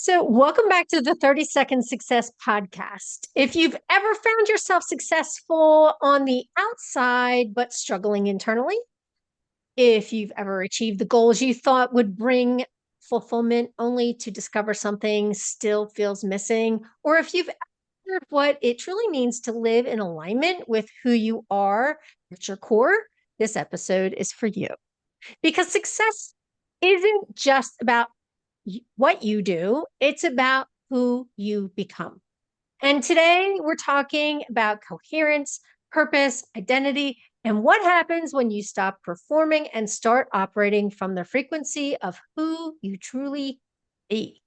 So, welcome back to the 30-Second Success Podcast. If you've ever found yourself successful on the outside but struggling internally, if you've ever achieved the goals you thought would bring fulfillment only to discover something still feels missing, or if you've ever what it truly means to live in alignment with who you are at your core, this episode is for you. Because success isn't just about what you do, it's about who you become. And today we're talking about coherence, purpose, identity, and what happens when you stop performing and start operating from the frequency of who you truly be.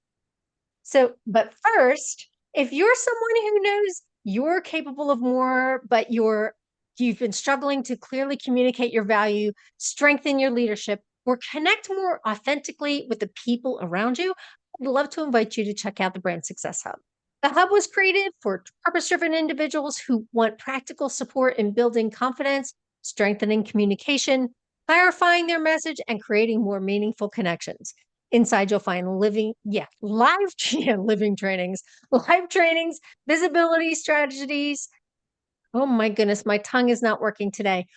So, but first, if you're someone who knows you're capable of more, but you've been struggling to clearly communicate your value, strengthen your leadership, or connect more authentically with the people around you, I'd love to invite you to check out the Brand Success Hub. The hub was created for purpose-driven individuals who want practical support in building confidence, strengthening communication, clarifying their message, and creating more meaningful connections. Inside, you'll find living trainings, live trainings, visibility strategies. Oh my goodness, my tongue is not working today.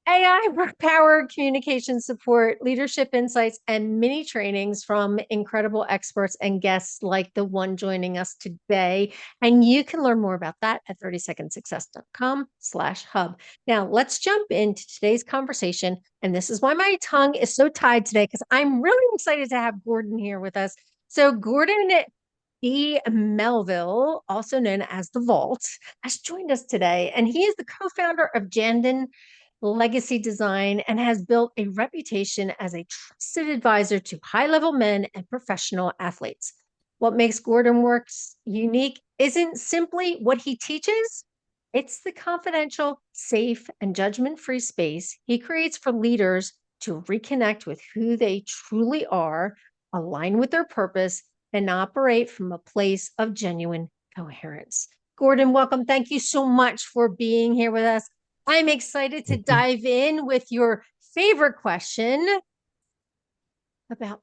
AI powered communication support, leadership insights, and mini trainings from incredible experts and guests like the one joining us today. And you can learn more about that at 30secondsuccess.com/hub. Now, let's jump into today's conversation. And this is why my tongue is so tied today, because I'm really excited to have Gordon here with us. So, Gordon B. Melville, also known as The Vault, has joined us today, and he is the co-founder of Janden Legacy Design and has built a reputation as a trusted advisor to high-level men and professional athletes. What makes Gordon Works unique isn't simply what he teaches, it's the confidential, safe, and judgment-free space he creates for leaders to reconnect with who they truly are, align with their purpose, and operate from a place of genuine coherence. Gordon, welcome. Thank you so much for being here with us. I'm excited to dive in with your favorite question about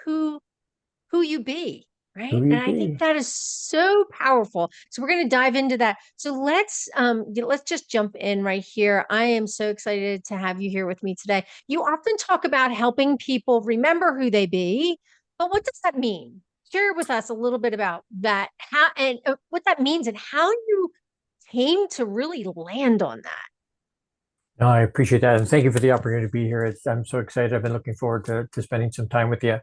who you be, right? Who you And I think be? that is so powerful. So we're going to dive into that. So let's just jump in right here. I am so excited to have you here with me today. You often talk about helping people remember who they be, but what does that mean? Share with us a little bit about that, how and what that means and how you came to really land on that. No, I appreciate that. And thank you for the opportunity to be here. I'm so excited. I've been looking forward to spending some time with you.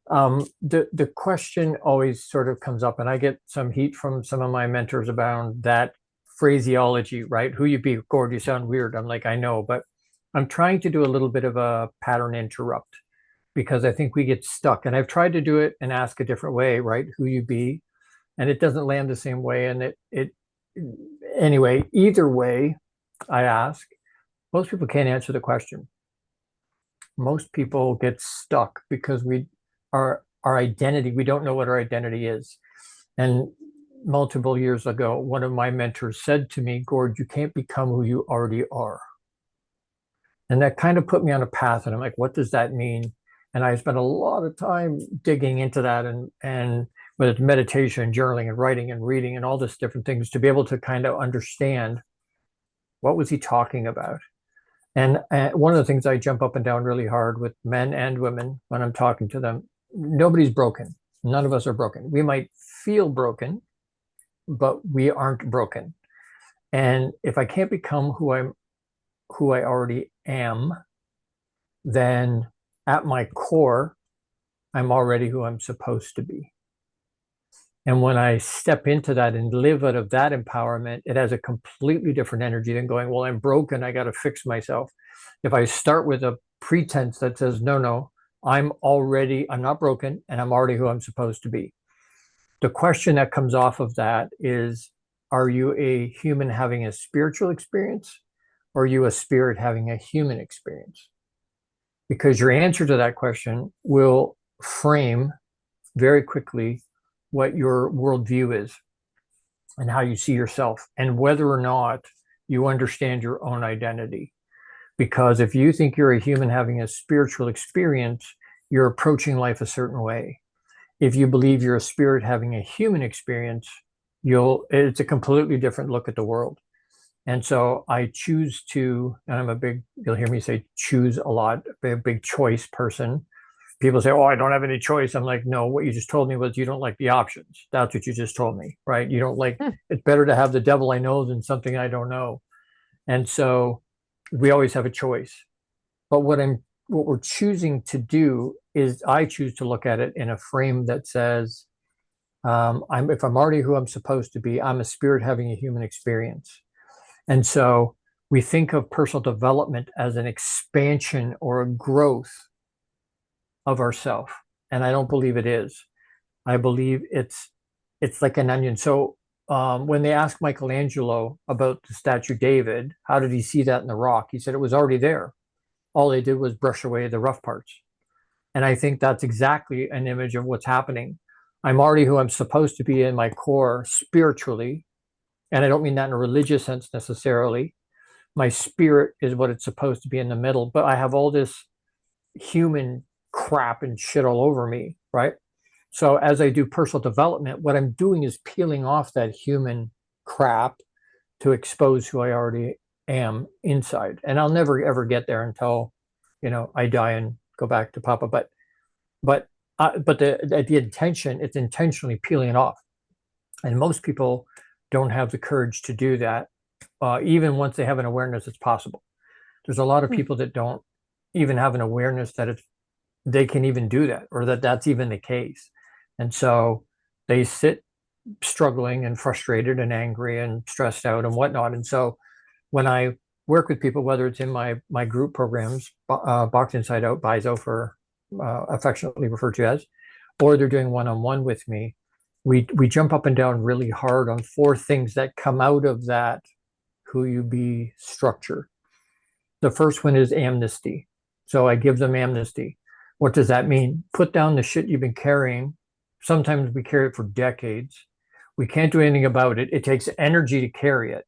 The question always sort of comes up, and I get some heat from some of my mentors about that phraseology, right? Who you be, Gord, you sound weird. I'm like, I know, but I'm trying to do a little bit of a pattern interrupt because I think we get stuck. And I've tried to do it and ask a different way, right? Who you be, and it doesn't land the same way. And anyway, either way I ask, most people can't answer the question. Most people get stuck because our identity, we don't know what our identity is. And multiple years ago, one of my mentors said to me, Gord, you can't become who you already are. And that kind of put me on a path. And I'm like, what does that mean? And I spent a lot of time digging into that and whether it's meditation, journaling, and writing and reading and all this different things to be able to kind of understand what was he talking about. And one of the things I jump up and down really hard with men and women when I'm talking to them, nobody's broken. None of us are broken. We might feel broken, but we aren't broken. And if I can't become who I already am, then at my core, I'm already who I'm supposed to be. And when I step into that and live out of that empowerment, it has a completely different energy than going, well, I'm broken, I got to fix myself. If I start with a pretense that says, no, I'm not broken and I'm already who I'm supposed to be. The question that comes off of that is, are you a human having a spiritual experience or are you a spirit having a human experience? Because your answer to that question will frame very quickly what your worldview is and how you see yourself and whether or not you understand your own identity. Because if you think you're a human having a spiritual experience, you're approaching life a certain way. If you believe you're a spirit having a human experience, it's a completely different look at the world. And so I choose to, and you'll hear me say choose a lot, a big choice person. People say, oh, I don't have any choice. I'm like, no, what you just told me was you don't like the options. That's what you just told me, right? You don't like, it's better to have the devil I know than something I don't know. And so we always have a choice. But what we're choosing to do is I choose to look at it in a frame that says, if I'm already who I'm supposed to be, I'm a spirit having a human experience. And so we think of personal development as an expansion or a growth of ourself. And I don't believe it is. I believe it's like an onion. So when they asked Michelangelo about the statue David, how did he see that in the rock? He said it was already there. All they did was brush away the rough parts. And I think that's exactly an image of what's happening. I'm already who I'm supposed to be in my core spiritually. And I don't mean that in a religious sense necessarily. My spirit is what it's supposed to be in the middle, but I have all this human crap and shit all over me, right? So as I do personal development, what I'm doing is peeling off that human crap to expose who I already am inside. And I'll never ever get there until, I die and go back to Papa. But the intention, it's intentionally peeling it off. And most people don't have the courage to do that, even once they have an awareness it's possible. There's a lot of people that don't even have an awareness that they can even do that, or that that's even the case. And so they sit struggling and frustrated and angry and stressed out and whatnot. And so when I work with people, whether it's in my group programs, Box Inside Out, BIZO for affectionately referred to as, or they're doing one-on-one with me, we jump up and down really hard on 4 things that come out of that who you be structure. The first one is amnesty. So I give them amnesty. What does that mean? Put down the shit you've been carrying. Sometimes we carry it for decades. We can't do anything about it. It takes energy to carry it,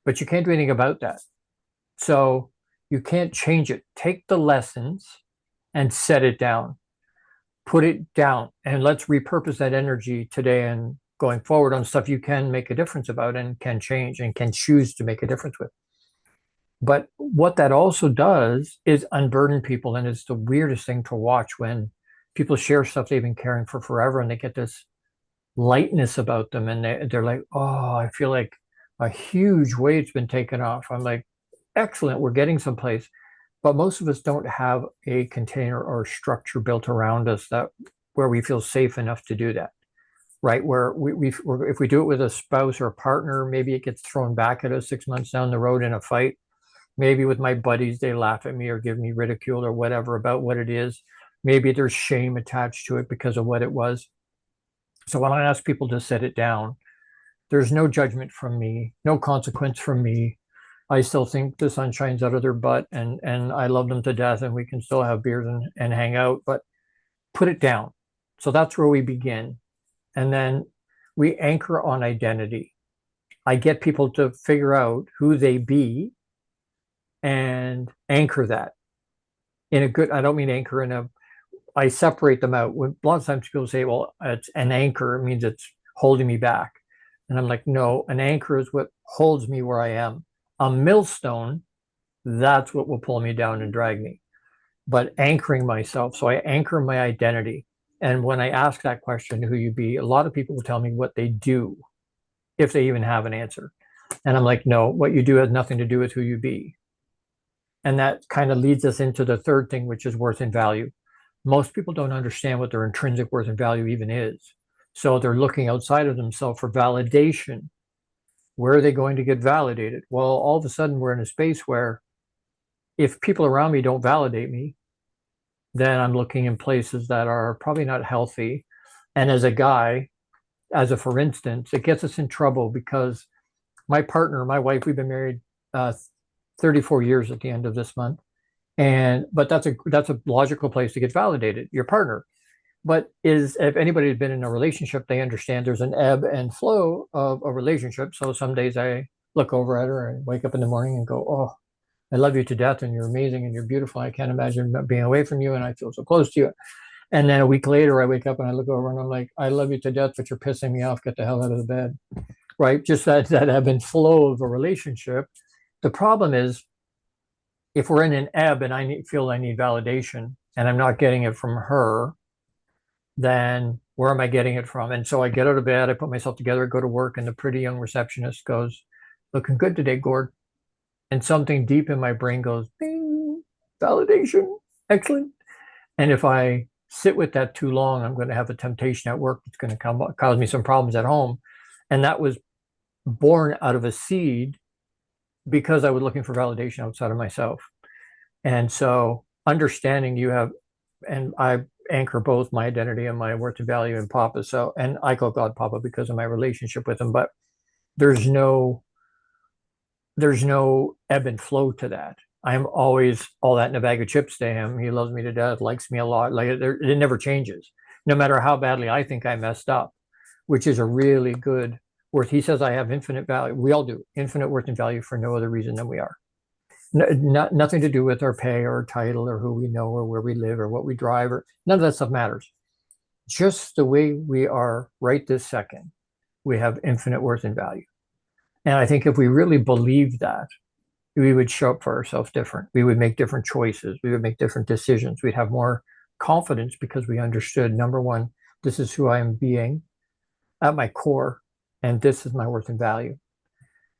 but you can't do anything about that. So you can't change it. Take the lessons and set it down. Put it down, and let's repurpose that energy today and going forward on stuff you can make a difference about and can change and can choose to make a difference with. But what that also does is unburden people. And it's the weirdest thing to watch when people share stuff they've been carrying for forever and they get this lightness about them. And they're like, oh, I feel like a huge weight's been taken off. I'm like, excellent, we're getting someplace. But most of us don't have a container or structure built around us where we feel safe enough to do that, right? Where if we do it with a spouse or a partner, maybe it gets thrown back at us 6 months down the road in a fight. Maybe with my buddies, they laugh at me or give me ridicule or whatever about what it is. Maybe there's shame attached to it because of what it was. So when I ask people to set it down, there's no judgment from me, no consequence from me. I still think the sun shines out of their butt and I love them to death and we can still have beers and hang out, but put it down. So that's where we begin. And then we anchor on identity. I get people to figure out who they be and anchor that in a good, I don't mean anchor I separate them out. A lot of times people say, well, it's an anchor. It means it's holding me back. And I'm like, no, an anchor is what holds me where I am. A millstone, that's what will pull me down and drag me. But anchoring myself, so I anchor my identity. And when I ask that question, who you be, a lot of people will tell me what they do, if they even have an answer. And I'm like, no, what you do has nothing to do with who you be. And that kind of leads us into the third thing, which is worth and value. Most people don't understand what their intrinsic worth and value even is. So they're looking outside of themselves for validation. Where are they going to get validated? Well, all of a sudden we're in a space where if people around me don't validate me, then I'm looking in places that are probably not healthy. And as a guy, for instance, it gets us in trouble because my partner, my wife, we've been married 34 years at the end of this month. But that's a logical place to get validated, your partner. But if anybody has been in a relationship, they understand there's an ebb and flow of a relationship. So some days I look over at her and wake up in the morning and go, oh, I love you to death and you're amazing and you're beautiful. I can't imagine being away from you and I feel so close to you. And then a week later, I wake up and I look over and I'm like, I love you to death, but you're pissing me off. Get the hell out of the bed. Right? Just that ebb and flow of a relationship. The problem is if we're in an ebb and feel I need validation and I'm not getting it from her, then where am I getting it from? And so I get out of bed, I put myself together, go to work, and the pretty young receptionist goes, looking good today, Gord. And something deep in my brain goes, bing, validation, excellent. And if I sit with that too long, I'm going to have a temptation at work that's going to cause me some problems at home. And that was born out of a seed because I was looking for validation outside of myself. And so understanding you have, and I anchor both my identity and my worth and value in Papa. So, and I call God Papa because of my relationship with him, but there's no ebb and flow to that. I'm always all that in a bag of chips to him. He loves me to death, likes me a lot. Like it never changes, no matter how badly I think I messed up, which is a really good worth. He says I have infinite value. We all do, infinite worth and value for no other reason than we are. Nothing to do with our pay or our title or who we know or where we live or what we drive, or none of that stuff matters. Just the way we are right this second, we have infinite worth and value. And I think if we really believe that, we would show up for ourselves different. We would make different choices. We would make different decisions. We'd have more confidence because we understood, number one, this is who I am being at my core, and this is my worth and value.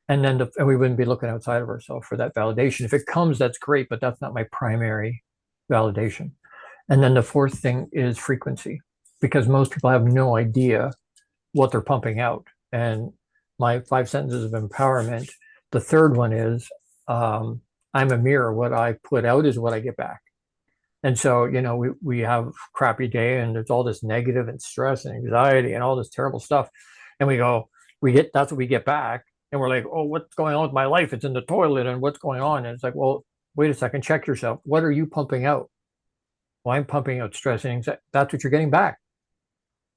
And then and we wouldn't be looking outside of ourselves for that validation. If it comes, that's great, but that's not my primary validation. And then the fourth thing is frequency, because most people have no idea what they're pumping out. And my 5 sentences of empowerment, the third one is I'm a mirror. What I put out is what I get back. And so, we have a crappy day and there's all this negative and stress and anxiety and all this terrible stuff. And that's what we get back. And we're like, oh, what's going on with my life? It's in the toilet and what's going on? And it's like, well, wait a second, check yourself. What are you pumping out? Well, I'm pumping out stress and anxiety. That's what you're getting back.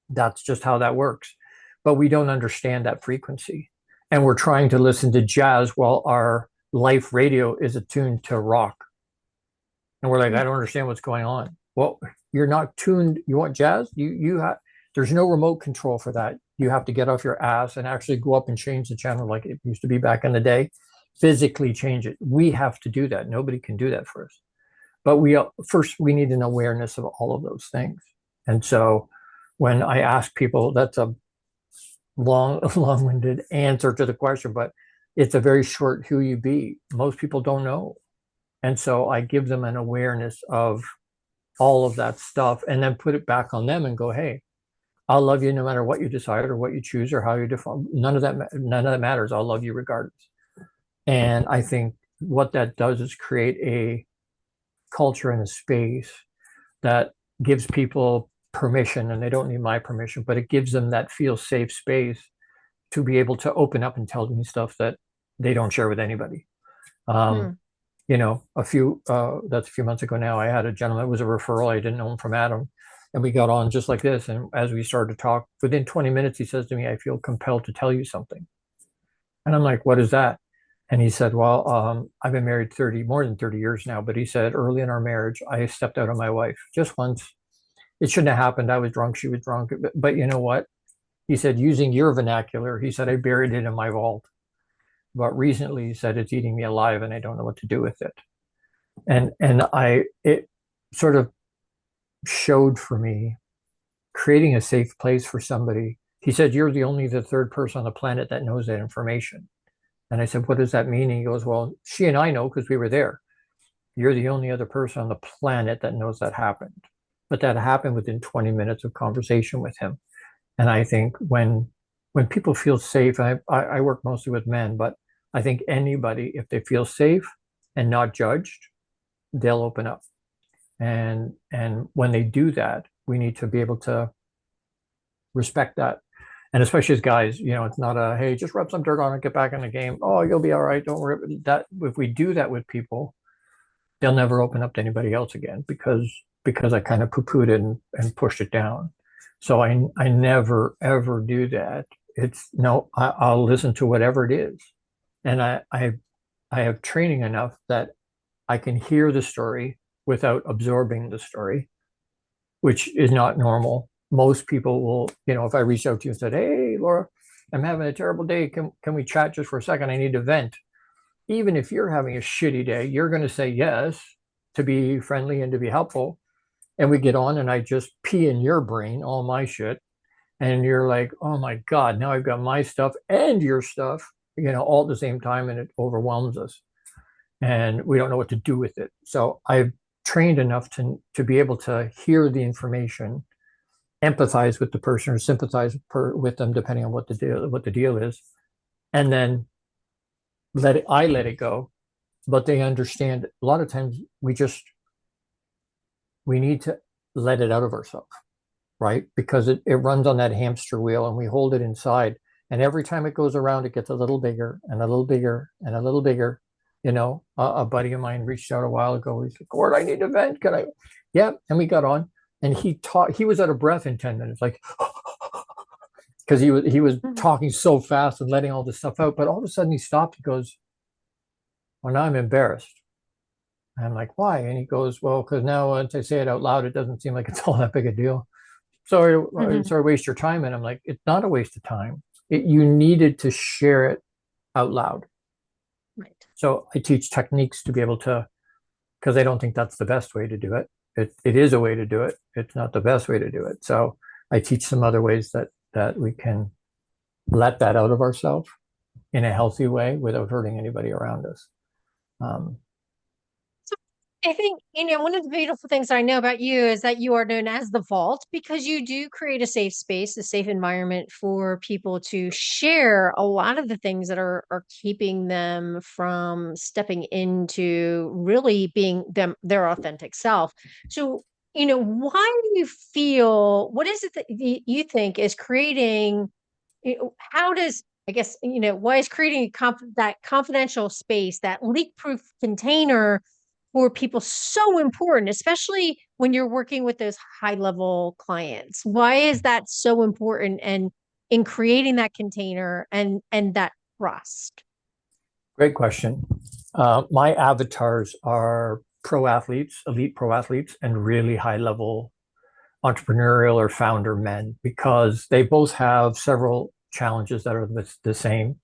That's just how that works. But we don't understand that frequency. And we're trying to listen to jazz while our life radio is attuned to rock. And we're like, I don't understand what's going on. Well, you're not tuned. You want jazz? There's no remote control for that. You have to get off your ass and actually go up and change the channel like it used to be back in the day. Physically change it. We have to do that. Nobody can do that for us. But we need an awareness of all of those things. And so when I ask people, that's a long-winded answer to the question, but it's a very short who you be. Most people don't know. And so I give them an awareness of all of that stuff and then put it back on them and go, hey, I'll love you no matter what you decide or what you choose or how you define. None of that matters. I'll love you regardless. And I think what that does is create a culture and a space that gives people permission, and they don't need my permission, but it gives them that feel safe space to be able to open up and tell me stuff that they don't share with anybody. That's a few months ago now, I had a gentleman, it was a referral. I didn't know him from Adam. And we got on just like this. And as we started to talk, within 20 minutes, he says to me, I feel compelled to tell you something. And I'm like, what is that? And he said, well, I've been married more than 30 years now. But he said, early in our marriage, I stepped out on my wife just once. It shouldn't have happened. I was drunk. She was drunk. But you know what? He said, using your vernacular, he said, I buried it in my vault. But recently, he said, it's eating me alive and I don't know what to do with it. And it sort of showed for me creating a safe place for somebody. He said, you're the third person on the planet that knows that information. And I said, what does that mean? And he goes, well, she and I know because we were there. You're the only other person on the planet that knows that happened. But that happened within 20 minutes of conversation with him. And I think when people feel safe, I work mostly with men, but I think anybody, if they feel safe and not judged, they'll open up. And when they do that, we need to be able to respect that. And especially as guys, it's not hey, just rub some dirt on it, get back in the game. Oh, you'll be all right. Don't worry. That if we do that with people, they'll never open up to anybody else again because I kind of poo-pooed it and pushed it down. So I never ever do that. I'll listen to whatever it is. And I have training enough that I can hear the story without absorbing the story. which is not normal. Most people will, if I reached out to you and said, hey, Laura, I'm having a terrible day. Can we chat just for a second? I need to vent. Even if you're having a shitty day, you're going to say yes to be friendly and to be helpful. And we get on and I just pee in your brain, all my shit. And you're like, oh my God, now I've got my stuff and your stuff, all at the same time. And it overwhelms us. And we don't know what to do with it. So I've trained enough to be able to hear the information, empathize with the person or sympathize with them, depending on what the deal is. And then I let it go, but they understand. A lot of times we need to let it out of ourselves, right? Because it runs on that hamster wheel and we hold it inside. And every time it goes around, it gets a little bigger and a little bigger and a little bigger. A buddy of mine reached out a while ago. He's like, Gord, I need a vent. Can I? Yeah. And we got on and he was out of breath in 10 minutes, like, because he was talking so fast and letting all this stuff out. But all of a sudden he stopped. He goes, well, now I'm embarrassed. And I'm like, why? And he goes, well, because now once I say it out loud, it doesn't seem like it's all that big a deal. Sorry, waste your time. And I'm like, it's not a waste of time. You needed to share it out loud. Right. So I teach techniques to be able to, because I don't think that's the best way to do it. It is a way to do it. It's not the best way to do it. So I teach some other ways that we can let that out of ourselves in a healthy way without hurting anybody around us. I think, one of the beautiful things I know about you is that you are known as the vault because you do create a safe space, a safe environment for people to share a lot of the things that are keeping them from stepping into really being their authentic self. So, why do you feel, what is it that you think is creating, how does, I guess, why is creating that confidential space, that leak-proof container for people so important, especially when you're working with those high-level clients? Why is that so important and in creating that container and that trust? Great question. My avatars are pro athletes, elite pro athletes, and really high-level entrepreneurial or founder men because they both have several challenges that are the same.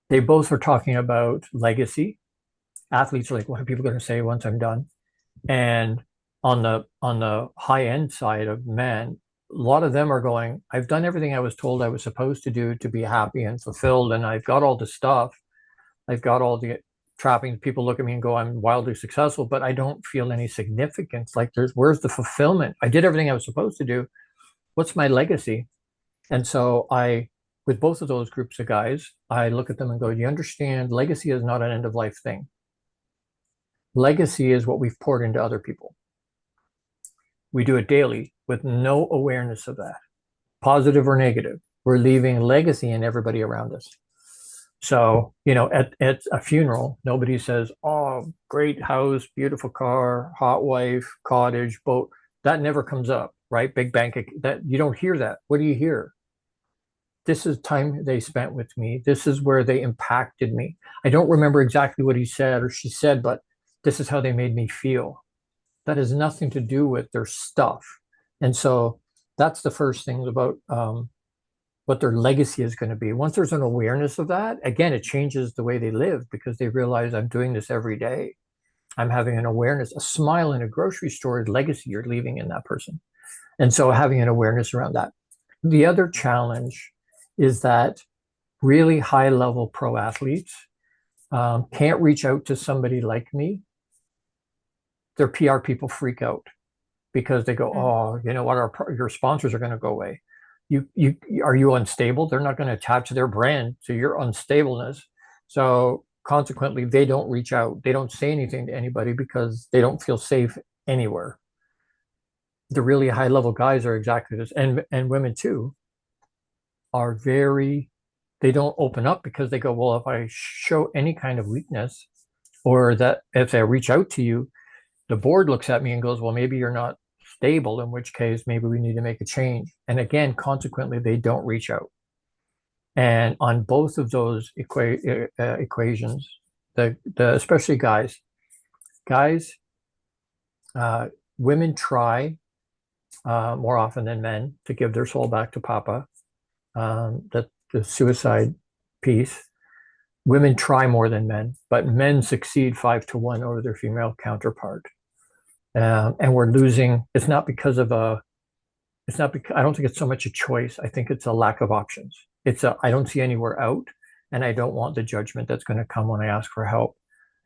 They both are talking about legacy. Athletes are like, what are people going to say once I'm done? And on the high end side of men, a lot of them are going, I've done everything I was told I was supposed to do to be happy and fulfilled, and I've got all the stuff. I've got all the trappings. People look at me and go, I'm wildly successful, but I don't feel any significance. Like where's the fulfillment? I did everything I was supposed to do. What's my legacy? And so with both of those groups of guys, I look at them and go, you understand legacy is not an end of life thing. Legacy is what we've poured into other people. We do it daily with no awareness of that, positive or negative. We're leaving legacy in everybody around us. So, at a funeral, nobody says, oh, great house, beautiful car, hot wife, cottage, boat. That never comes up, right? Big bank, that you don't hear that. What do you hear? This is time they spent with me. This is where they impacted me. I don't remember exactly what he said or she said, but this is how they made me feel. That has nothing to do with their stuff. And so that's the first thing about what their legacy is going to be. Once there's an awareness of that, again, it changes the way they live because they realize I'm doing this every day. I'm having an awareness. A smile in a grocery store is legacy you're leaving in that person. And so having an awareness around that. The other challenge is that really high level pro athletes can't reach out to somebody like me. Their PR people freak out because they go, oh, you know what, your sponsors are going to go away. Are you unstable? They're not going to attach their brand to your unstableness. So consequently, they don't reach out. They don't say anything to anybody because they don't feel safe anywhere. The really high level guys are exactly this, and women too, are they don't open up because they go, well, if I show any kind of weakness or that if I reach out to you, the board looks at me and goes, well, maybe you're not stable, in which case maybe we need to make a change. And again, consequently, they don't reach out. And on both of those equations, the especially guys, women try more often than men to give their soul back to Papa. That the suicide piece. Women try more than men, but men succeed 5 to 1 over their female counterpart. And we're losing. It's not because of a. It's not because I don't think it's so much a choice. I think it's a lack of options. It's a I don't see anywhere out, and I don't want the judgment that's going to come when I ask for help.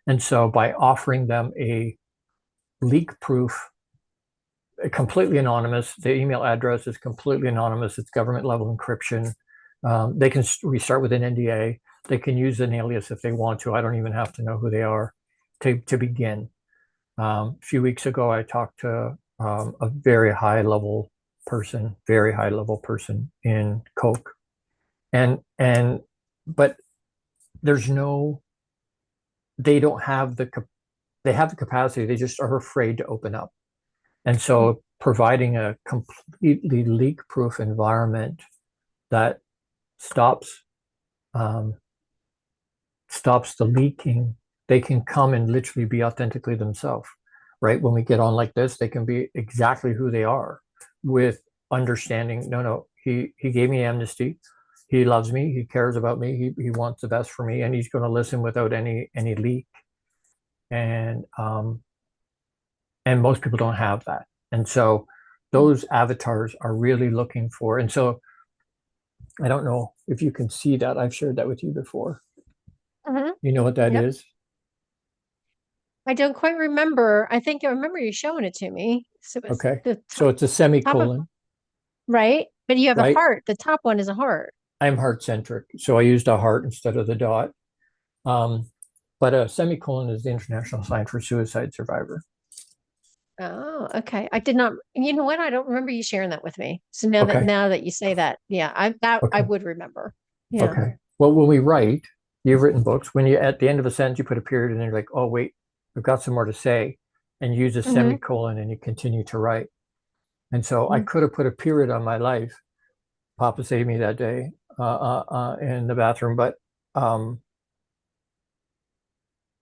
And so by offering them a leak-proof, completely anonymous, the email address is completely anonymous. It's government level encryption. They can restart with an NDA. They can use an alias if they want to. I don't even have to know who they are to begin. A few weeks ago, I talked to a very high level person in Coke, and but there's no, they don't have they have the capacity. They just are afraid to open up, and so providing a completely leak-proof environment that stops um, stops the leaking. They can come and literally be authentically themselves, right? When we get on like this, they can be exactly who they are with understanding. No, he gave me amnesty. He loves me. He cares about me. He wants the best for me, and he's going to listen without any leak. And and most people don't have that. And so those avatars are really looking for. And so I don't know if you can see that. I've shared that with you before. Mm-hmm. You know what that Yep. is? I don't quite remember. I think I remember you showing it to me. So it's Okay. the So it's a top of, semicolon, right? But you have a right? heart. The top one is a heart. I'm heart centric. So I used a heart instead of the dot. Um, but a semicolon is the international sign for suicide survivor. Oh, okay. I did not, you know what? I don't remember you sharing that with me. So Okay. now that you say that, yeah, I Okay. would remember. Yeah. Okay. Well, when we write, you've written books. When you at the end of a sentence, you put a period and then you're like, oh, wait, I've got some more to say, and use a Hmm. semicolon and you continue to write. And so I could have put a period on my life. Papa saved me that day in the bathroom, but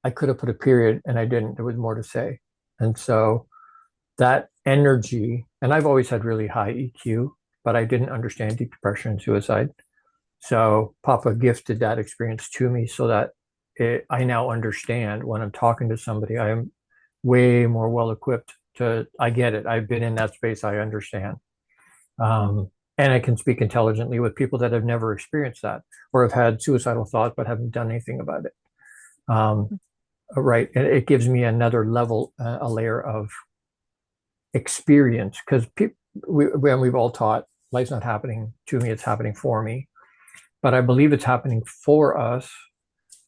I could have put a period and I didn't. There was more to say. And so that energy, and I've always had really high EQ, but I didn't understand deep depression and suicide. So Papa gifted that experience to me so that I now understand when I'm talking to somebody, I am way more well equipped to, I get it. I've been in that space. I understand. And I can speak intelligently with people that have never experienced that or have had suicidal thoughts but haven't done anything about it. Um, right. And it gives me another level, a layer of experience because when we've all taught life's not happening to me, it's happening for me. But I believe it's happening for us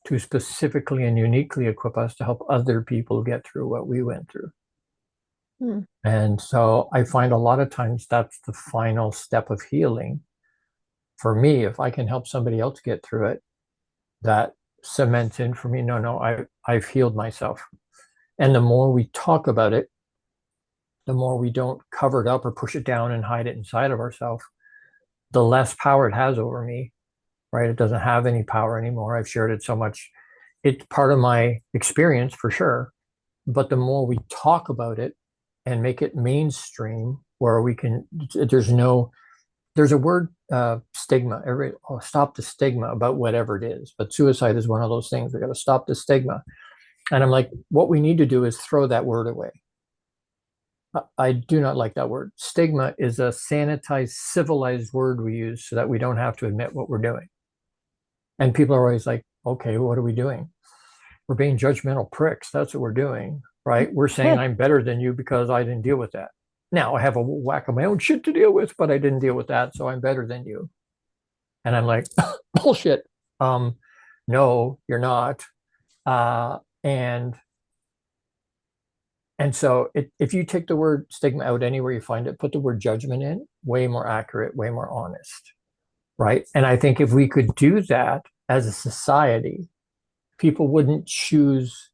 to specifically and uniquely equip us to help other people get through what we went through. Hmm. And so I find a lot of times that's the final step of healing. For me, if I can help somebody else get through it, that cements in for me, no, I've healed myself. And the more we talk about it, the more we don't cover it up or push it down and hide it inside of ourselves, the less power it has over me, right? It doesn't have any power anymore. I've shared it so much. It's part of my experience for sure. But the more we talk about it and make it mainstream, where we can, there's a word, stigma. Stop the stigma about whatever it is. But suicide is one of those things. We got to stop the stigma. And I'm like, what we need to do is throw that word away. I do not like that word. Stigma is a sanitized, civilized word we use so that we don't have to admit what we're doing. And people are always like, okay, what are we doing? We're being judgmental pricks. That's what we're doing, right? We're saying I'm better than you because I didn't deal with that. Now I have a whack of my own shit to deal with, but I didn't deal with that, so I'm better than you. And I'm like, bullshit. No, you're not. Uh, and and so if you take the word stigma out anywhere you find it, put the word judgment in, way more accurate, way more honest, right? And I think if we could do that as a society, people wouldn't choose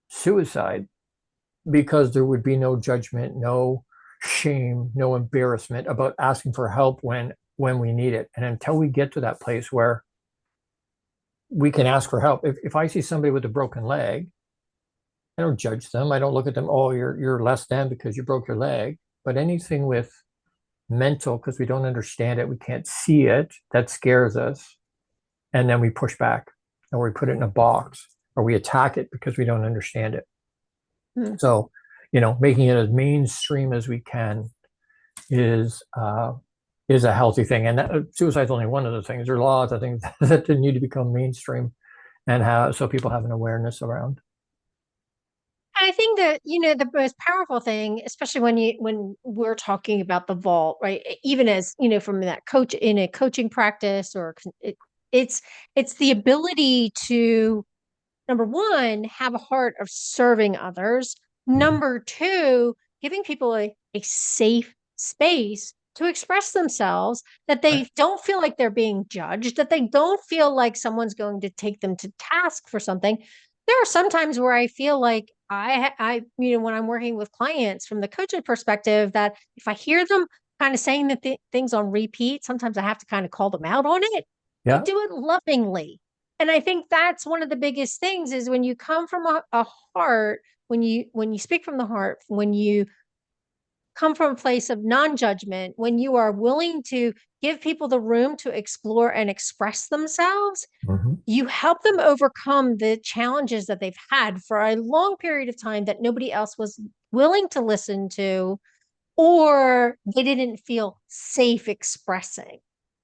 suicide because there would be no judgment, no shame, no embarrassment about asking for help when we need it. And until we get to that place where we can ask for help, if I see somebody with a broken leg, I don't judge them. I don't look at them, oh, you're less than because you broke your leg. but anything with mental, because we don't understand it, we can't see it, that scares us. And then we push back, or we put it in a box, or we attack it because we don't understand it. Hmm. So, making it as mainstream as we can is a healthy thing. And suicide's only one of the things. There are lots of things that need to become mainstream, and so people have an awareness around. I think that, the most powerful thing, especially when we're talking about the vault, right? Even as, from that coach in a coaching practice, or it's it's the ability to, number one, have a heart of serving others. Mhm. Number two, giving people a safe space to express themselves, that Right. they don't feel like they're being judged, that they don't feel like someone's going to take them to task for something. There are some times where I feel like when I'm working with clients from the coaching perspective, that if I hear them kind of saying things on repeat, sometimes I have to kind of call them out on it. I Yeah. do it lovingly. And I think that's one of the biggest things, is when you come from a heart, when you speak from the heart, when you come from a place of non-judgment, when you are willing to give people the room to explore and express themselves, Mhm. you help them overcome the challenges that they've had for a long period of time that nobody else was willing to listen to, or they didn't feel safe expressing.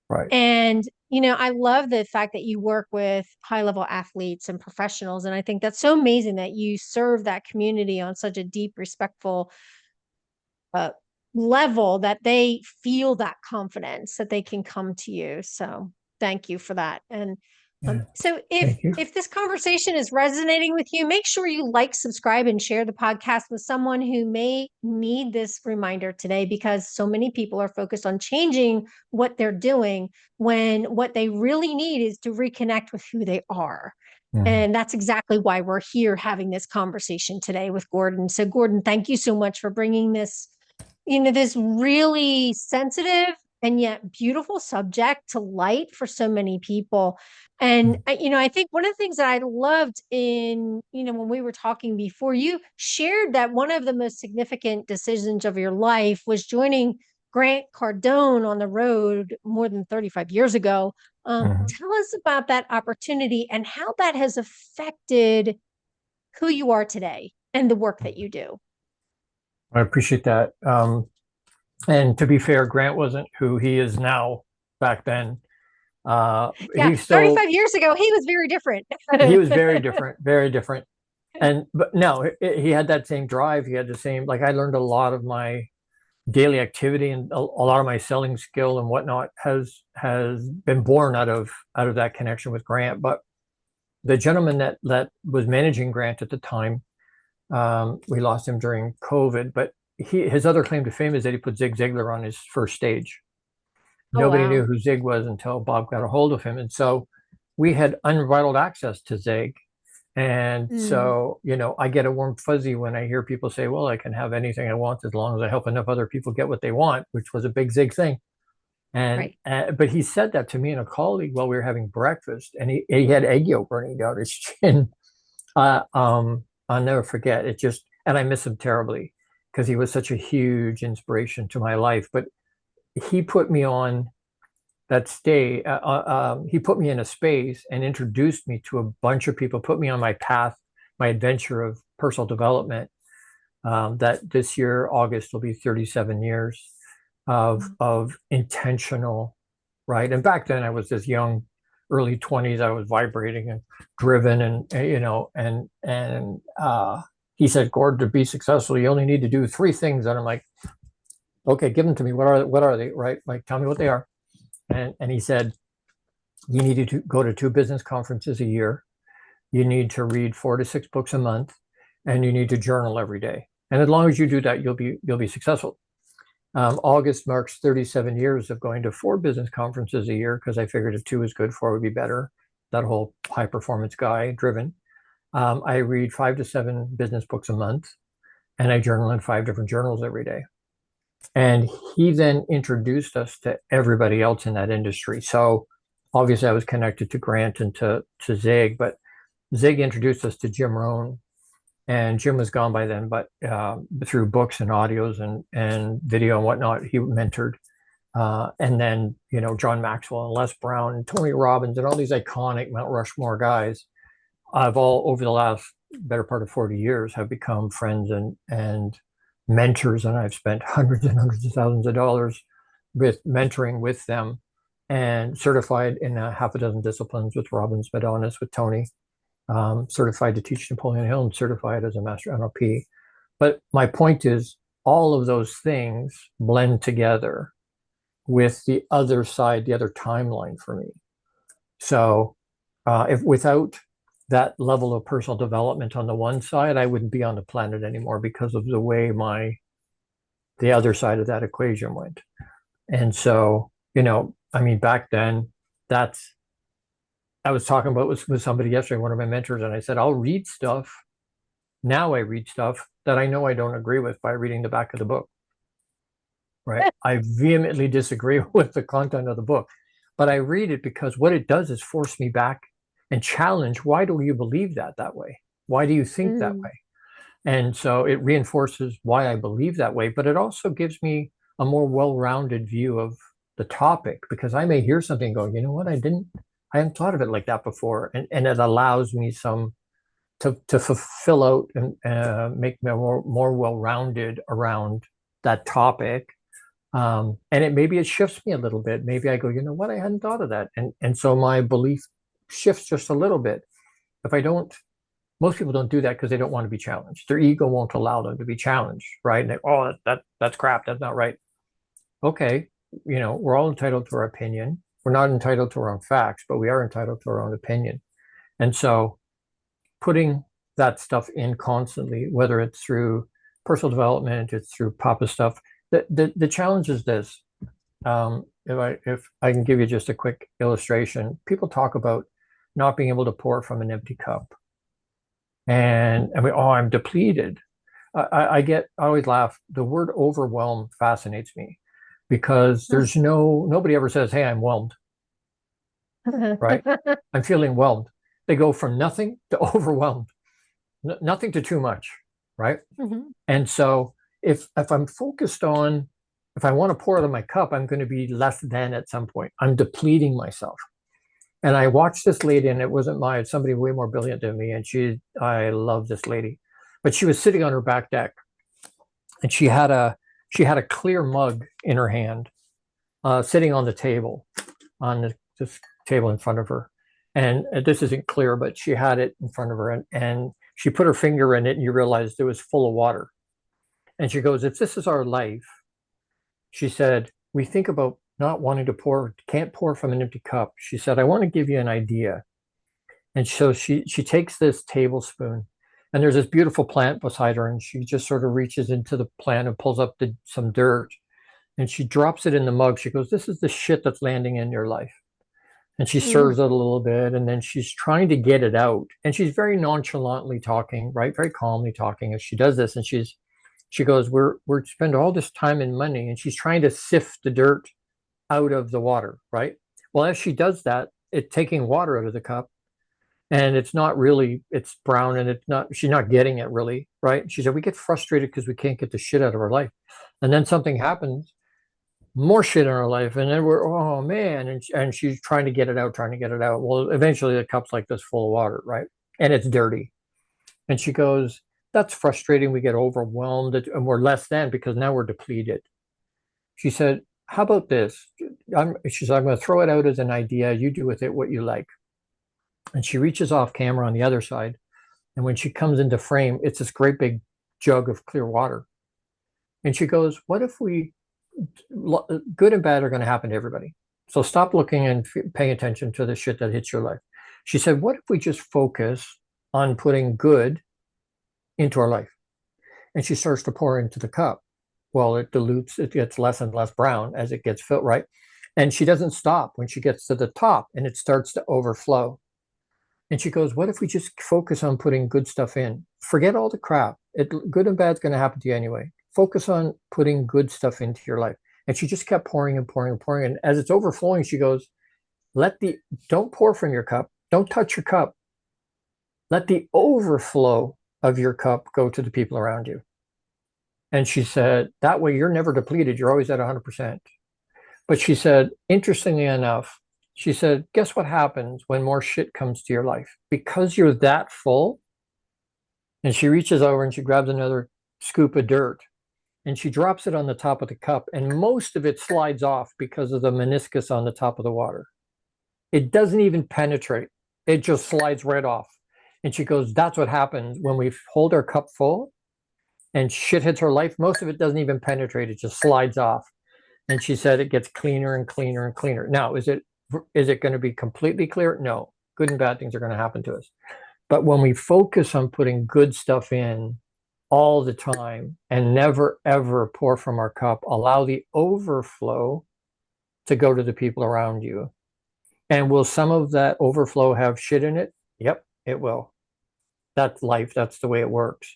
Right. And, I love the fact that you work with high level athletes and professionals. And I think that's so amazing that you serve that community on such a deep, respectful uh, level, that they feel that confidence that they can come to you. So thank you for that. And Yeah. so if Thank you. this conversation is resonating with you, make sure you like, subscribe, and share the podcast with someone who may need this reminder today, because so many people are focused on changing what they're doing, when what they really need is to reconnect with who they are. Mhm. And that's exactly why we're here having this conversation today with Gordon. So, Gordon, thank you so much for bringing this really sensitive and yet beautiful subject to light for so many people. And, I think one of the things that I loved in, when we were talking before, you shared that one of the most significant decisions of your life was joining Grant Cardone on the road more than 35 years ago. Mhm. Tell us about that opportunity and how that has affected who you are today and the work that you do. I appreciate that. And to be fair, Grant wasn't who he is now back then. Yeah, He still 35 years ago, he was very different. he was very different, very different. But no, he had that same drive. He had the same, like, I learned a lot of my daily activity, and a lot of my selling skill and whatnot has been born out of that connection with Grant. But the gentleman that was managing Grant at the time, we lost him during COVID, but his other claim to fame is that he put Zig Ziglar on his first stage. Oh, Nobody knew wow. who Zig was until Bob got a hold of him. And so we had unbridled access to Zig. And Mm, so, I get a warm fuzzy when I hear people say, well, I can have anything I want as long as I help enough other people get what they want, which was a big Zig thing. And right. but he said that to me and a colleague while we were having breakfast, and he had egg yolk burning down his chin. I'll never forget it. And I miss him terribly because he was such a huge inspiration to my life. But he put me on that stay. He put me in a space and introduced me to a bunch of people, put me on my path, my adventure of personal development. That this year, August, will be 37 years Mm. of intentional, right? And back then, I was this young, early 20s. I was vibrating and driven, and he said, Gordon, to be successful, you only need to do three things. And I'm like, okay, give them to me. What are they? Right? Like, tell me what they are. And he said, you need to go to 2 business conferences a year. You need to read 4 to 6 books a month, and you need to journal every day. And as long as you do that, you'll be successful. August marks 37 years of going to 4 business conferences a year, because I figured if 2 is good, 4 would be better. That whole high performance guy driven. I read 5 to 7 business books a month, and I journal in 5 different journals every day. And he then introduced us to everybody else in that industry. So obviously I was connected to Grant and to Zig, but Zig introduced us to Jim Rohn, And Jim was gone by then, but through books and audios and video and whatnot, he mentored. And then, you know, John Maxwell and Les Brown and Tony Robbins and all these iconic Mount Rushmore guys, I've all over the last better part of 40 years have become friends and mentors. And I've spent hundreds and hundreds of thousands of dollars with mentoring with them, and certified in a half a dozen disciplines with Robbins, Madonis, with Tony, certified to teach Napoleon Hill, and certified as a master NLP. But my point is, all of those things blend together with the other side, the other timeline for me. So if without that level of personal development on the one side, I wouldn't be on the planet anymore because of the way the other side of that equation went. And so, you know, I mean, back then, I was talking about with somebody yesterday, one of my mentors, and I said, I'll read stuff. Now I read stuff that I know I don't agree with by reading the back of the book. Right. I vehemently disagree with the content of the book, but I read it because what it does is force me back and challenge. Why do you believe that way? Why do you think that way? And so it reinforces why I believe that way, but it also gives me a more well-rounded view of the topic, because I may hear something and go, you know what, I hadn't thought of it like that before. And it allows me to fulfill out and make me more well-rounded around that topic. And maybe it shifts me a little bit. Maybe I go, you know what, I hadn't thought of that. And so my belief shifts just a little bit. Most people don't do that because they don't want to be challenged. Their ego won't allow them to be challenged, right? And that's crap. That's not right. Okay, you know, we're all entitled to our opinion. We're not entitled to our own facts, but we are entitled to our own opinion. And so putting that stuff in constantly, whether it's through personal development, it's through Papa stuff. The challenge is this. If I can give you just a quick illustration, people talk about not being able to pour from an empty cup. And I'm depleted. I always laugh. The word overwhelmed fascinates me, because there's nobody ever says, hey, I'm whelmed, right? I'm feeling whelmed. They go from nothing to overwhelmed, nothing to too much, right? Mm-hmm. And so if I'm focused on, if I want to pour out of my cup, I'm going to be less than at some point. I'm depleting myself. And I watched this lady, and it wasn't somebody way more brilliant than me. And I love this lady, but she was sitting on her back deck, and she had a clear mug in her hand, sitting on the table, on this table in front of her. And this isn't clear, but she had it in front of her, and she put her finger in it, and you realized it was full of water. And she goes, if this is our life, she said, we think about not wanting to can't pour from an empty cup. She said, I want to give you an idea. And so she takes this tablespoon, and there's this beautiful plant beside her, and she just sort of reaches into the plant and pulls up some dirt, and she drops it in the mug. She goes, this is the shit that's landing in your life. And she stirs it a little bit, and then she's trying to get it out. And she's very nonchalantly talking, right? Very calmly talking as she does this. And she goes, we're spend all this time and money, and she's trying to sift the dirt out of the water, right? Well, as she does that, it's taking water out of the cup, and it's brown, and she's not getting it really, right? She said, we get frustrated because we can't get the shit out of our life. And then something happens, more shit in our life, and then we're, oh man, and she's trying to get it out. Well, eventually the cup's like this full of water, right? And it's dirty. And she goes, that's frustrating. We get overwhelmed, and we're less than, because now we're depleted. She said, how about this? She said, I'm going to throw it out as an idea. You do with it what you like. And she reaches off camera on the other side. And when she comes into frame, it's this great big jug of clear water. And she goes, what if good and bad are going to happen to everybody. So stop looking and paying attention to the shit that hits your life. She said, what if we just focus on putting good into our life? And she starts to pour into the cup. Well, it dilutes, it gets less and less brown as it gets filled, right? And she doesn't stop when she gets to the top, and it starts to overflow. And she goes, what if we just focus on putting good stuff in? Forget all the crap. Good and bad is going to happen to you anyway. Focus on putting good stuff into your life. And she just kept pouring and pouring and pouring. And as it's overflowing, she goes, don't pour from your cup. Don't touch your cup. Let the overflow of your cup go to the people around you. And she said, that way you're never depleted. You're always at 100%. But she said, interestingly enough, she said, guess what happens when more shit comes to your life? Because you're that full. And she reaches over and she grabs another scoop of dirt and she drops it on the top of the cup. And most of it slides off because of the meniscus on the top of the water. It doesn't even penetrate. It just slides right off. And she goes, that's what happens when we hold our cup full and shit hits her life. Most of it doesn't even penetrate. It just slides off. And she said it gets cleaner and cleaner and cleaner. Now, is it going to be completely clear? No. Good and bad things are going to happen to us. But when we focus on putting good stuff in all the time and never, ever pour from our cup, allow the overflow to go to the people around you. And will some of that overflow have shit in it? Yep, it will. That's life. That's the way it works.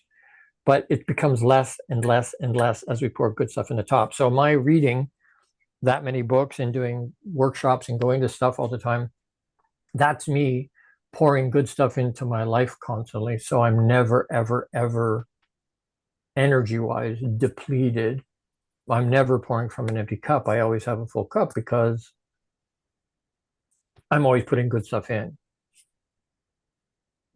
But it becomes less and less and less as we pour good stuff in the top. So my reading that many books and doing workshops and going to stuff all the time, that's me pouring good stuff into my life constantly. So I'm never, ever, ever energy-wise depleted. I'm never pouring from an empty cup. I always have a full cup because I'm always putting good stuff in.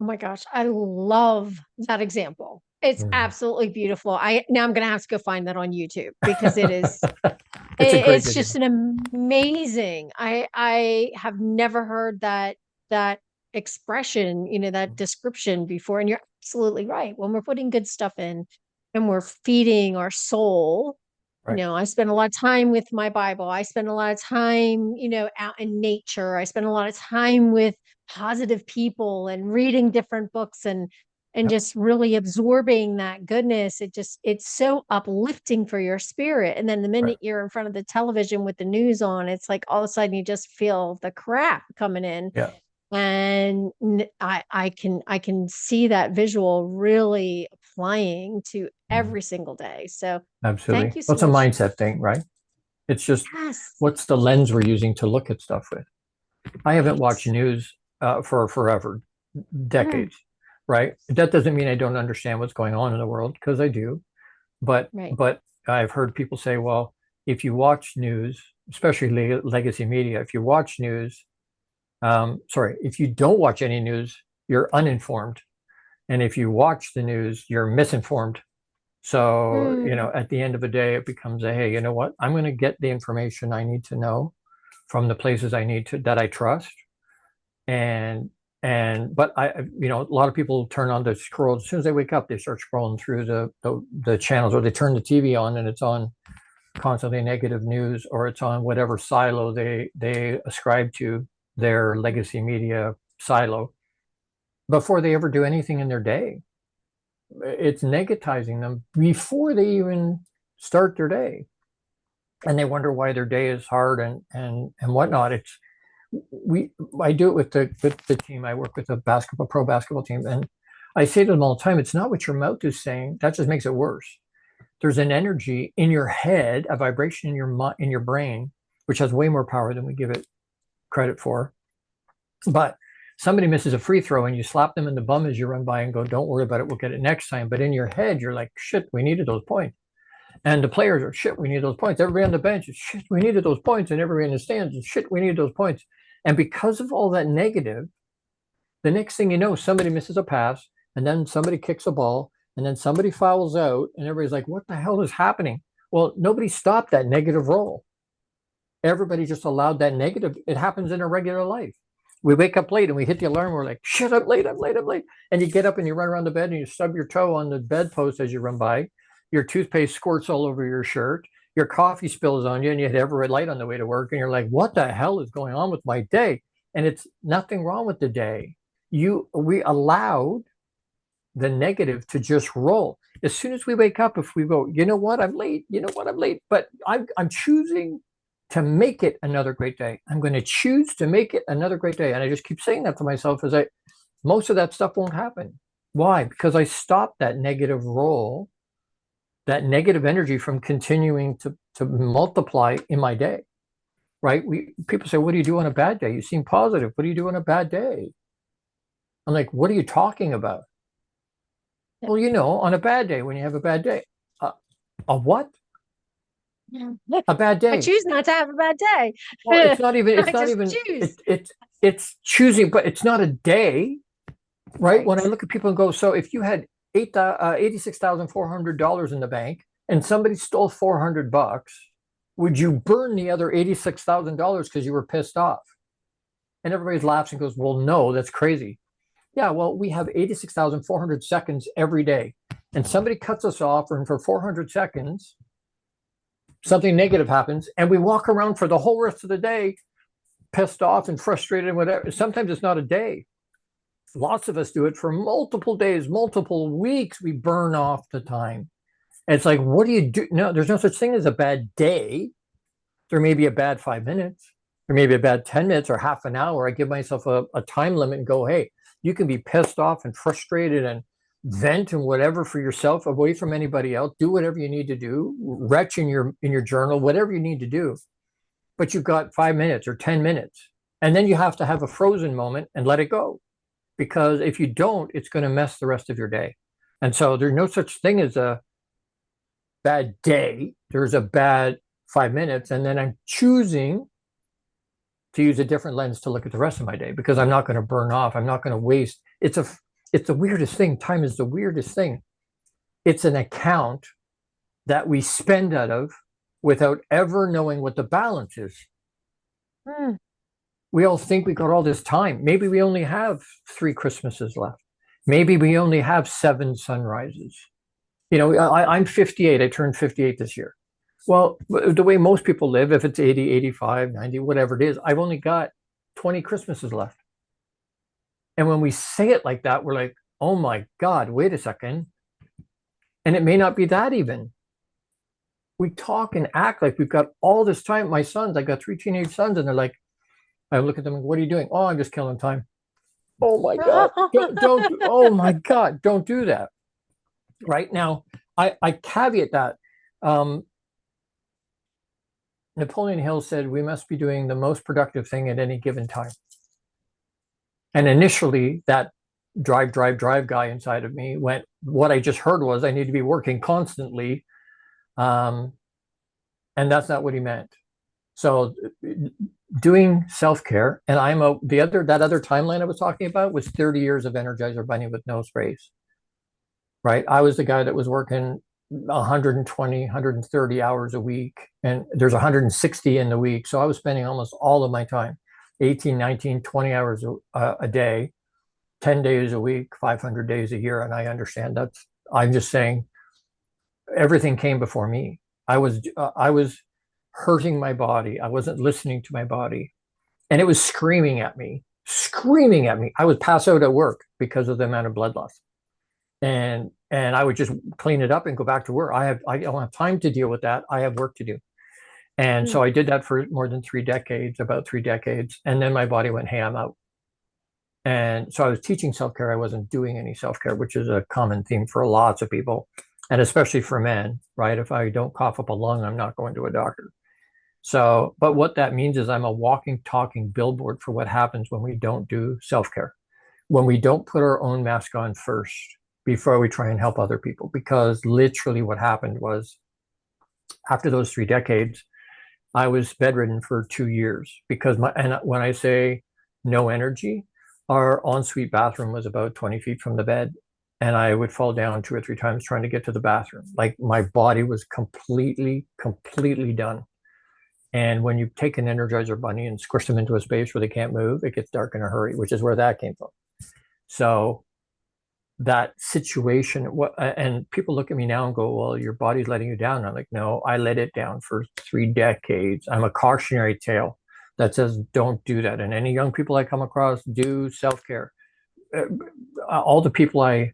Oh my gosh, I love that example. It's absolutely beautiful. I'm gonna have to go find that on YouTube because It's a great it's video. just an amazing. I have never heard that expression, that description before. And you're absolutely right. When we're putting good stuff in and we're feeding our soul, Right. I spend a lot of time with my Bible. I spend a lot of time, out in nature. I spend a lot of time with positive people and reading different books and Yep. just really absorbing that goodness. It's so uplifting for your spirit. And then the Right. minute you're in front of the television with the news on, it's like all of a sudden you just feel the crap coming in. Yeah. And I can see that visual really applying to Mhm. every single day. So thank Absolutely. you Well, so it's a much. mindset thing, right? It's just Yes. what's the lens we're using to look at stuff with. I haven't watched Right. news for forever, Mm, decades, right? That doesn't mean I don't understand what's going on in the world because I do. But right. but I've heard people say, well, if you watch news, especially legacy media, if you watch news, sorry, if you don't watch any news, you're uninformed, and if you watch the news, you're misinformed. So, Mm, at the end of the day, it becomes a, hey, you know what? I'm going to get the information I need to know from the places I need to that I trust. And but a lot of people turn on the scroll as soon as they wake up, they start scrolling through the channels, or they turn the TV on and it's on constantly negative news, or it's on whatever silo they ascribe to, their legacy media silo, before they ever do anything in their day. It's negatizing them before they even start their day, and they wonder why their day is hard and whatnot. It's we I do it with the team. I work with a pro basketball team, and I say to them all the time, it's not what your mouth is saying that just makes it worse. There's an energy in your head, a vibration in your brain, which has way more power than we give it credit for. But somebody misses a free throw and you slap them in the bum as you run by and go, don't worry about it, we'll get it next time. But in your head, you're like, shit, we needed those points. And the players are, shit, we need those points. Everybody on the bench is, shit, we needed those points. And everybody in the stands is, shit, we needed those points. And because of all that negative, the next thing you know, somebody misses a pass, and then somebody kicks a ball, and then somebody fouls out, and everybody's like, what the hell is happening? Well, nobody stopped that negative roll. Everybody just allowed that negative. It happens in a regular life. We wake up late and we hit the alarm. We're like, shit, I'm late, I'm late, I'm late. And you get up and you run around the bed and you stub your toe on the bedpost as you run by. Your toothpaste squirts all over your shirt. Your coffee spills on you and you hit every red light on the way to work. And you're like, what the hell is going on with my day? And it's nothing wrong with the day. We allowed the negative to just roll. As soon as we wake up, if we go, you know what, I'm late, you know what, I'm late, but I'm choosing to make it another great day. I'm going to choose to make it another great day. And I just keep saying that to myself as most of that stuff won't happen. Why? Because I stopped that negative roll, that negative energy from continuing to multiply in my day. Right? People say, what do you do on a bad day? You seem positive. What do you do on a bad day? I'm like, what are you talking about? Well, on a bad day, when you have a bad day, uh, a what? A bad I day. choose not to have a bad day. Well, it's not even, I just choose. it's choosing, but it's not a day, right? Right. When I look at people and go, so if you had $86,400 in the bank and somebody stole 400 bucks, would you burn the other $86,000 because you were pissed off? And everybody laughs and goes, well, no, that's crazy. Yeah, well, we have 86,400 seconds every day. And somebody cuts us off, and for 400 seconds, something negative happens, and we walk around for the whole rest of the day pissed off and frustrated and whatever. Sometimes it's not a day. Lots of us do it for multiple days, multiple weeks. We burn off the time. And it's like, what do you do? No, there's no such thing as a bad day. There may be a bad 5 minutes. There may be a bad 10 minutes or half an hour. I give myself a time limit and go, hey, you can be pissed off and frustrated and vent and whatever for yourself, away from anybody else. Do whatever you need to do. Retch in your journal, whatever you need to do. But you've got 5 minutes or 10 minutes. And then you have to have a frozen moment and let it go. Because if you don't, it's going to mess the rest of your day. And so there's no such thing as a bad day. There's a bad 5 minutes. And then I'm choosing to use a different lens to look at the rest of my day, because I'm not going to burn off. I'm not going to waste. It's the weirdest thing. Time is the weirdest thing. It's an account that we spend out of without ever knowing what the balance is. Hmm. We all think we got all this time. Maybe we only have 3 Christmases left. Maybe we only have 7 sunrises. I'm 58. I turned 58 this year. Well, the way most people live, if it's 80, 85, 90, whatever it is, I've only got 20 Christmases left. And when we say it like that, we're like, oh my God, wait a second. And it may not be that even. We talk and act like we've got all this time. My sons, I got 3 teenage sons, and they're like, I look at them and go, what are you doing? Oh, I'm just killing time. Oh my God. Don't oh my God, don't do that. Right now, I caveat that. Napoleon Hill said we must be doing the most productive thing at any given time. And initially, that drive guy inside of me went, what I just heard was I need to be working constantly. And that's not what he meant. So doing self-care, and that other timeline I was talking about was 30 years of Energizer Bunny with no sprays, right? I was the guy that was working 120, 130 hours a week, and there's 160 in the week. So I was spending almost all of my time, 18, 19, 20 hours a day, 10 days a week, 500 days a year. And I understand I'm just saying everything came before me. I was hurting my body. I wasn't listening to my body. And it was screaming at me. I would pass out at work because of the amount of blood loss. And I would just clean it up and go back to work. I don't have time to deal with that. I have work to do. And so I did that for more than 3 decades, about 3 decades. And then my body went, hey, I'm out. And so I was teaching self-care. I wasn't doing any self-care, which is a common theme for lots of people, and especially for men, right? If I don't cough up a lung, I'm not going to a doctor. So, but what that means is I'm a walking, talking billboard for what happens when we don't do self-care, when we don't put our own mask on first before we try and help other people. Because literally what happened was, after those 3 decades, I was bedridden for 2 years because and when I say no energy, our ensuite bathroom was about 20 feet from the bed. And I would fall down 2 or 3 times trying to get to the bathroom. Like, my body was completely done. And when you take an Energizer Bunny and squish them into a space where they can't move, it gets dark in a hurry, which is where that came from. So that situation, and people look at me now and go, well, your body's letting you down. I'm like, no, I let it down for 3 decades. I'm a cautionary tale that says, don't do that. And any young people I come across, do self-care. All the people I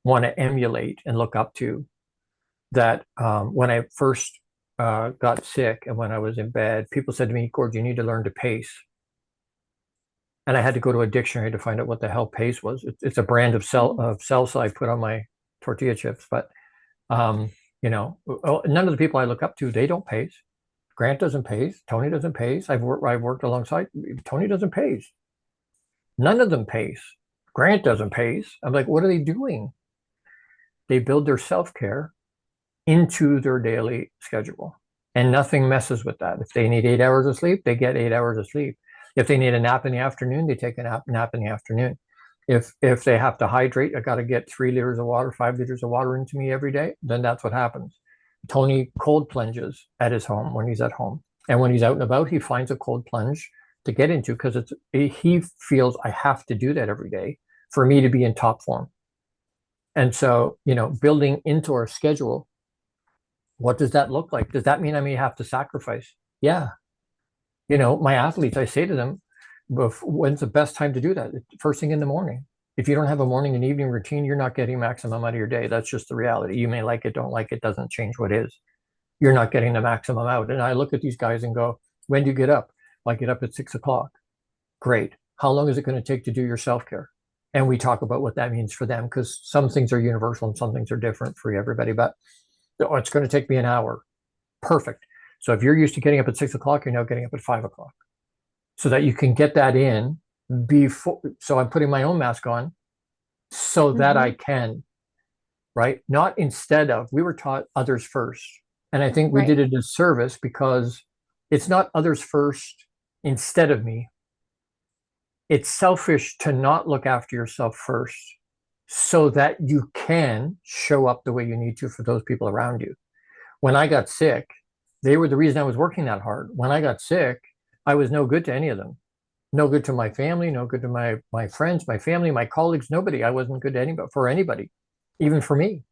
want to emulate and look up to, that when I first got sick and when I was in bed, people said to me, Gord, you need to learn to pace. And I had to go to a dictionary to find out what the hell pace was. It's a brand of salsa I put on my tortilla chips. But, none of the people I look up to, they don't pace. Grant doesn't pace. Tony doesn't pace. I've worked alongside. Tony doesn't pace. None of them pace. Grant doesn't pace. I'm like, what are they doing? they build their self-care into their daily schedule, and nothing messes with that. If they need 8 hours of sleep, they get 8 hours of sleep. If they need a nap in the afternoon, they take a nap in the afternoon. If they have to hydrate, I got to get 3 liters of water, 5 liters of water into me every day, then that's what happens. Tony cold plunges at his home when he's at home. And when he's out and about, he finds a cold plunge to get into, because he feels, I have to do that every day for me to be in top form. And so, building into our schedule, what does that look like? Does that mean I may have to sacrifice? Yeah. My athletes, I say to them, when's the best time to do that? First thing in the morning. If you don't have a morning and evening routine, you're not getting maximum out of your day. That's just the reality. You may like it, don't like it, doesn't change what is. You're not getting the maximum out. And I look at these guys and go, when do you get up? I get up at 6 o'clock. Great. How long is it going to take to do your self-care? And we talk about what that means for them, because some things are universal and some things are different for everybody. But it's going to take me an hour. Perfect. So if you're used to getting up at 6 o'clock, you're now getting up at 5 o'clock, so that you can get that in before. So I'm putting my own mask on so that I can, right? Not instead of. We were taught others first. And I think we did a disservice, because it's not others first instead of me. It's selfish to not look after yourself first, so that you can show up the way you need to for those people around you. When I got sick, they were the reason I was working that hard. When I got sick, I was no good to any of them. No good to my family, no good to my friends, my family, my colleagues, nobody. I wasn't good to anybody, for anybody, even for me.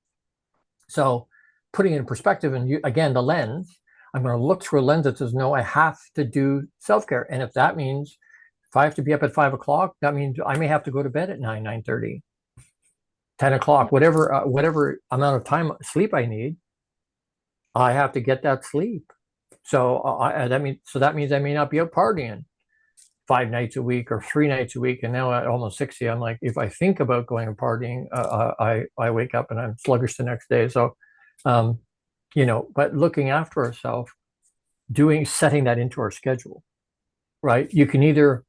So putting it in perspective, and again, the lens, I'm going to look through a lens that says, no, I have to do self-care. And if that means if I have to be up at 5 o'clock, that means I may have to go to bed at 9:30, 10 o'clock, whatever amount of time sleep I need, I have to get that sleep. So that means I may not be out partying 5 nights a week or 3 nights a week. And now at almost 60, I'm like, if I think about going and partying, I wake up and I'm sluggish the next day. So, but looking after ourselves, setting that into our schedule, right? You can either,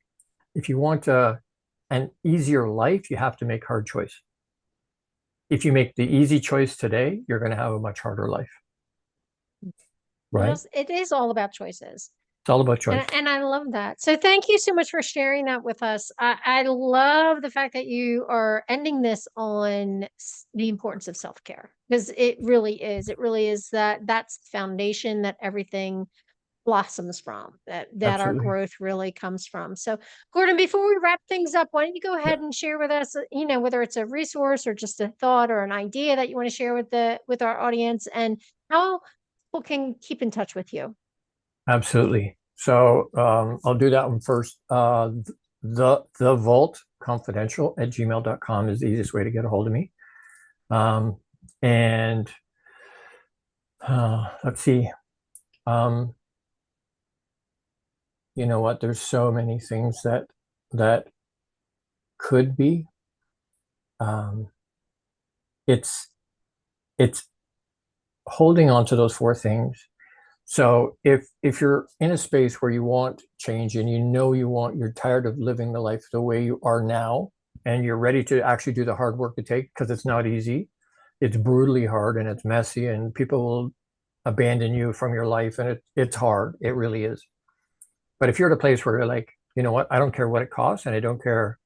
if you want an easier life, you have to make hard choice. If you make the easy choice today, you're going to have a much harder life. Right? It is all about choices. It's all about choice. And I love that. So thank you so much for sharing that with us. I love the fact that you are ending this on the importance of self-care, because it really is. It really is that's the foundation that everything blossoms from, that our growth really comes from. So Gordon, before we wrap things up, why don't you go ahead and share with us, whether it's a resource or just a thought or an idea that you want to share with our audience, and how people can keep in touch with you. Absolutely. So I'll do that one first. The Vault Confidential at gmail.com is the easiest way to get a hold of me. And let's see. You know what? There's so many things that could be. It's holding on to those 4 things. So if you're in a space where you want change, and you're tired of living the life the way you are now, and you're ready to actually do the hard work to take, because it's not easy, it's brutally hard, and it's messy, and people will abandon you from your life, and it's hard. It really is. But if you're at a place where you're like, you know what, I don't care what it costs, and I don't care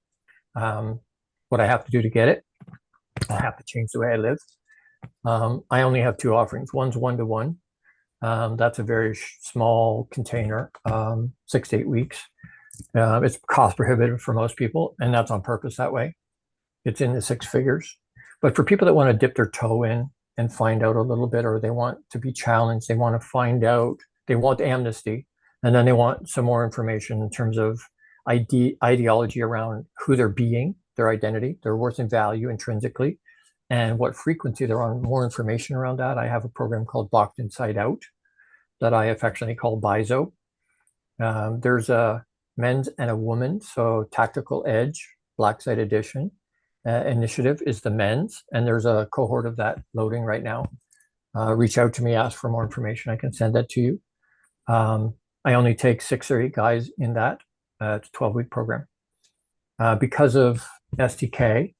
what I have to do to get it. I have to change the way I live. I only have 2 offerings. One's 1-to-1. That's a very small container, 6 to 8 weeks. It's cost prohibitive for most people, and that's on purpose that way. It's in the 6 figures. But for people that want to dip their toe in and find out a little bit, or they want to be challenged, they want to find out, they want amnesty, and then they want some more information in terms of ideology around who they're being, their identity, their worth and value intrinsically, and what frequency they're on. More information around that, I have a program called Boxed Inside Out that I affectionately call BIZO. There's a men's and a woman, so Tactical Edge, Black Site Edition initiative is the men's, and there's a cohort of that loading right now. Reach out to me, ask for more information. I can send that to you. I only take 6 or 8 guys in that. It's a 12-week program. Because of STK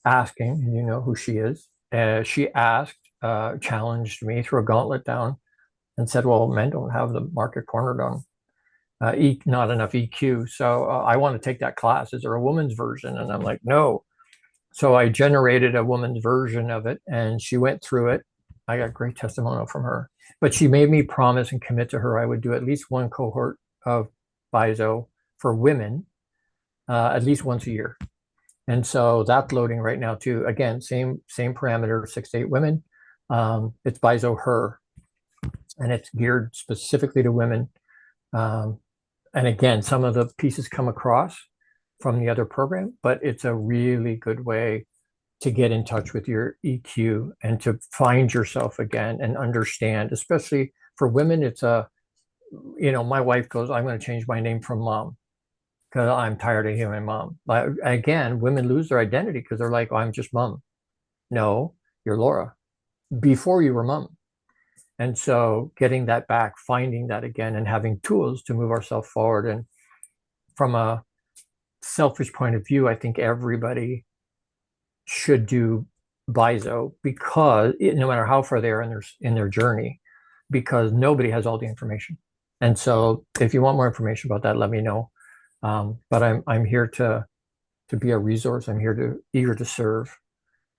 asking, and you know who she is, she asked, challenged me, threw a gauntlet down, and said, "Well, men don't have the market cornered on not enough EQ. So I want to take that class. Is there a woman's version?" And I'm like, "No." So I generated a woman's version of it, and she went through it. I got great testimonial from her, but she made me promise and commit to her I would do at least one cohort of BISO for women, at least once a year. And so that's loading right now too. Again, same parameter, 6 to 8 women. It's BISO her, and it's geared specifically to women. Um, and again, some of the pieces come across from the other program, but it's a really good way to get in touch with your EQ and to find yourself again and understand, especially for women. It's my wife goes, "I'm going to change my name from mom because I'm tired of hearing mom." But again, women lose their identity because they're like, "Oh, I'm just mom." No, you're Laura before you were mom. And so getting that back, finding that again, and having tools to move ourselves forward. And from a selfish point of view, I think everybody should do BISO because no matter how far they are in their journey, because nobody has all the information. And so if you want more information about that, let me know. But I'm here to be a resource. I'm here to eager to serve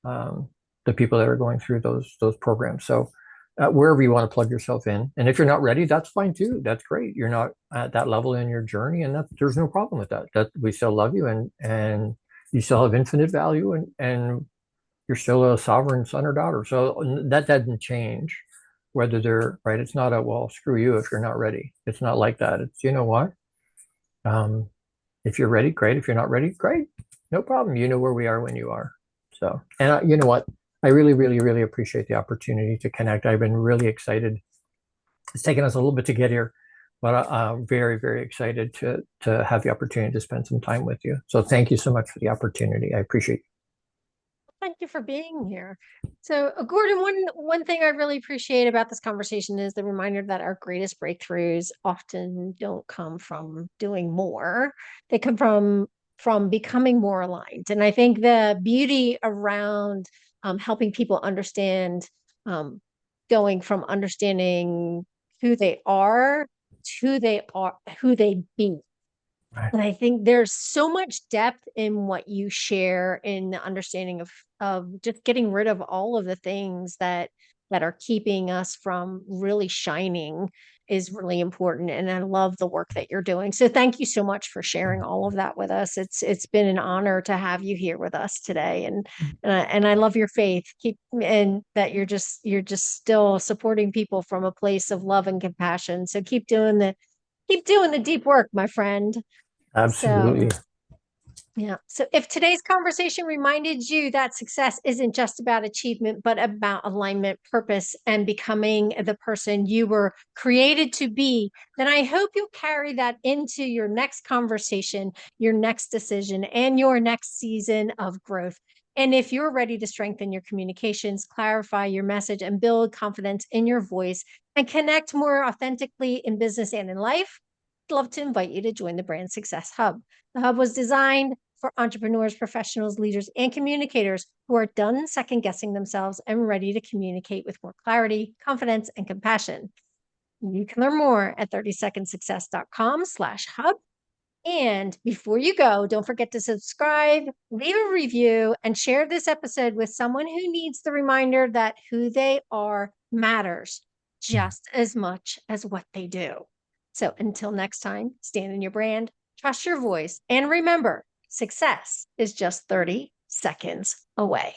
the people that are going through those programs. So wherever you want to plug yourself in, and if you're not ready, that's fine too. That's great. You're not at that level in your journey, and there's no problem with that. That we still love you, and you still have infinite value, and you're still a sovereign son or daughter. So that doesn't change whether they're right. It's not a, well, screw you if you're not ready. It's not like that. It's, you know what? Um, if you're ready, great. If you're not ready, great. No problem. You know where we are when you are. So, and you know what? I really, really, really appreciate the opportunity to connect. I've been really excited. It's taken us a little bit to get here, but I'm very, very excited to have the opportunity to spend some time with you. So thank you so much for the opportunity. I appreciate it. Thank you for being here. So, Gordon, one thing I really appreciate about this conversation is the reminder that our greatest breakthroughs often don't come from doing more. They come from becoming more aligned. And I think the beauty around helping people understand, um, going from understanding who they are to who they be. Right. And I think there's so much depth in what you share in the understanding of just getting rid of all of the things that are keeping us from really shining is really important. And I love the work that you're doing. So thank you so much for sharing all of that with us. It's been an honor to have you here with us today. And I love your faith. And that you're just still supporting people from a place of love and compassion. So keep doing the deep work, my friend. So, Absolutely. yeah. So, if today's conversation reminded you that success isn't just about achievement, but about alignment, purpose, and becoming the person you were created to be, then I hope you'll carry that into your next conversation, your next decision, and your next season of growth. And if you're ready to strengthen your communications, clarify your message, and build confidence in your voice and connect more authentically in business and in life, I'd love to invite you to join the Brand Success Hub. The Hub was designed for entrepreneurs, professionals, leaders, and communicators who are done second guessing themselves and ready to communicate with more clarity, confidence, and compassion. You can learn more at 30secondsuccess.com/hub. And before you go, don't forget to subscribe, leave a review, and share this episode with someone who needs the reminder that who they are matters just as much as what they do. So until next time, stand in your brand, trust your voice, and remember, success is just 30 seconds away.